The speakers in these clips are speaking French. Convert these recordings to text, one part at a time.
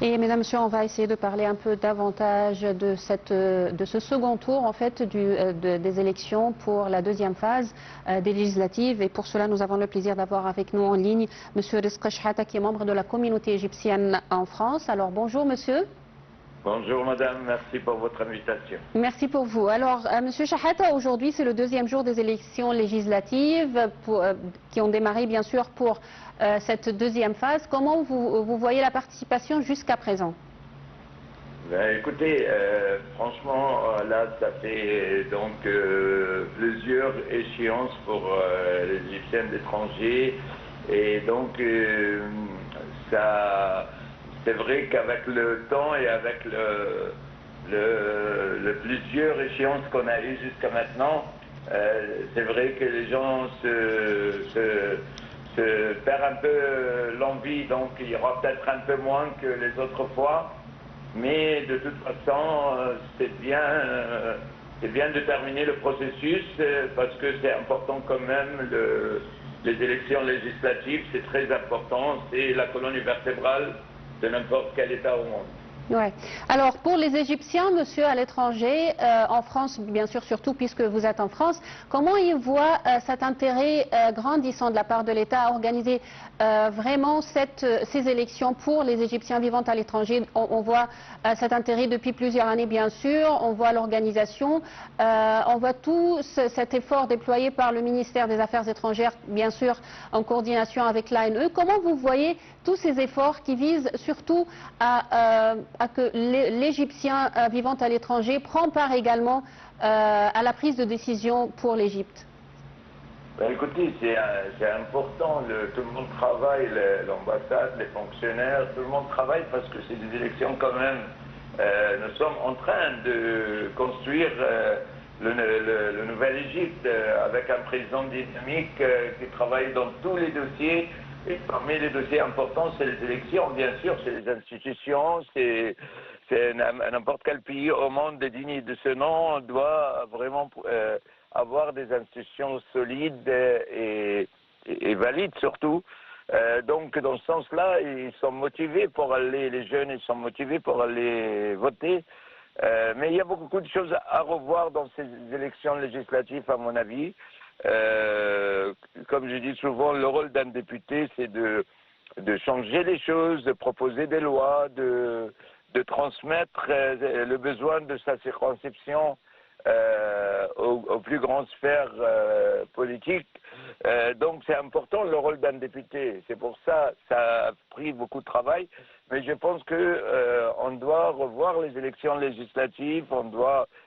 Et mesdames, messieurs, on va essayer de parler un peu davantage de ce second tour en fait des élections pour la deuxième phase des législatives. Et pour cela, nous avons le plaisir d'avoir avec nous en ligne Monsieur Rizk Chahata, qui est membre de la communauté égyptienne en France. Alors bonjour monsieur. Bonjour madame, merci pour votre invitation. Merci pour vous. Alors monsieur Chahata, aujourd'hui c'est le deuxième jour des élections législatives qui ont démarré bien sûr pour cette deuxième phase. Comment vous voyez la participation jusqu'à présent? Ben, écoutez, franchement, là, ça fait donc plusieurs échéances pour les Égyptiens d'étrangers. Et donc, c'est vrai qu'avec le temps et avec le plusieurs échéances qu'on a eues jusqu'à maintenant, c'est vrai que les gens se perdent un peu l'envie. Donc, il y aura peut-être un peu moins que les autres fois. Mais de toute façon, c'est bien de terminer le processus parce que c'est important quand même, les élections législatives, c'est très important, c'est la colonne vertébrale de n'importe quel État au monde. Ouais. Alors pour les Égyptiens, monsieur, à l'étranger, en France bien sûr surtout puisque vous êtes en France, comment ils voient cet intérêt grandissant de la part de l'État à organiser vraiment ces élections pour les Égyptiens vivant à l'étranger? On voit cet intérêt depuis plusieurs années bien sûr, on voit l'organisation, on voit tout cet effort déployé par le ministère des Affaires étrangères, bien sûr en coordination avec l'ANE. Comment vous voyez tous ces efforts qui visent surtout à que l'Égyptien vivant à l'étranger prend part également à la prise de décision pour l'Égypte? Ben, écoutez, c'est important, tout le monde travaille, l'ambassade, les fonctionnaires, tout le monde travaille parce que c'est des élections quand même. Nous sommes en train de construire le nouvel Égypte avec un président dynamique qui travaille dans tous les dossiers. Et parmi les dossiers importants, c'est les élections, bien sûr, c'est les institutions, c'est n'importe quel pays au monde digne de ce nom doit vraiment avoir des institutions solides et valides surtout. Donc dans ce sens-là, ils sont motivés pour aller, les jeunes, ils sont motivés pour aller voter. Mais il y a beaucoup de choses à revoir dans ces élections législatives, à mon avis. Comme je dis souvent, le rôle d'un député, c'est de changer les choses, de proposer des lois, de transmettre le besoin de sa circonscription aux plus grandes sphères politiques. Donc c'est important le rôle d'un député. C'est pour ça que ça a pris beaucoup de travail. Mais je pense qu'on doit revoir les élections législatives.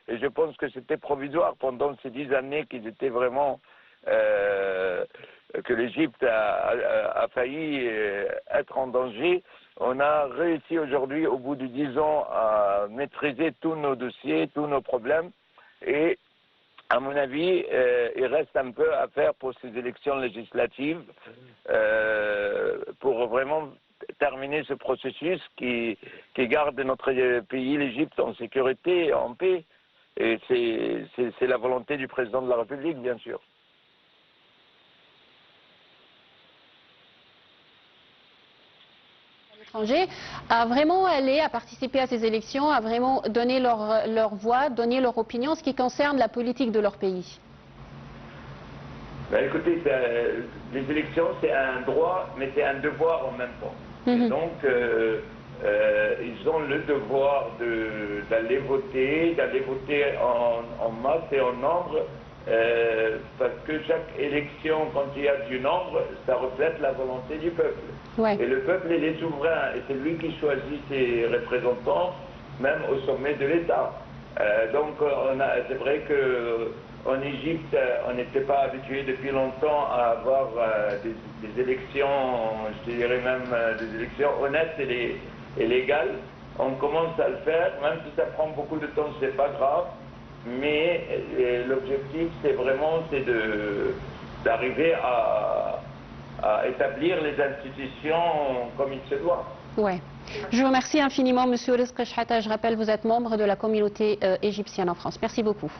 Et je pense que c'était provisoire pendant ces 10 années qu'ils étaient vraiment que l'Égypte a failli être en danger. On a réussi aujourd'hui, au bout de 10 ans, à maîtriser tous nos dossiers, tous nos problèmes. Et à mon avis, il reste un peu à faire pour ces élections législatives pour vraiment terminer ce processus qui garde notre pays, l'Égypte, en sécurité et en paix. Et c'est la volonté du président de la République, bien sûr. À vraiment aller, à participer à ces élections, à vraiment donner leur voix, donner leur opinion en ce qui concerne la politique de leur pays? Ben, écoutez, les élections, c'est un droit, mais c'est un devoir en même temps. Et donc, ils ont le devoir d'aller voter en masse et en nombre, parce que chaque élection, quand il y a du nombre, ça reflète la volonté du peuple. Ouais. Et le peuple, il est souverain, et c'est lui qui choisit ses représentants, même au sommet de l'État. Donc, c'est vrai qu'en Égypte, on n'était pas habitué depuis longtemps à avoir des élections, je dirais même des élections honnêtes et légales. On commence à le faire, même si ça prend beaucoup de temps, c'est pas grave. Mais l'objectif, c'est d'arriver à établir les institutions comme il se doit. Ouais. Je vous remercie infiniment, monsieur Rizk Chahata. Je rappelle, vous êtes membre de la communauté égyptienne en France. Merci beaucoup.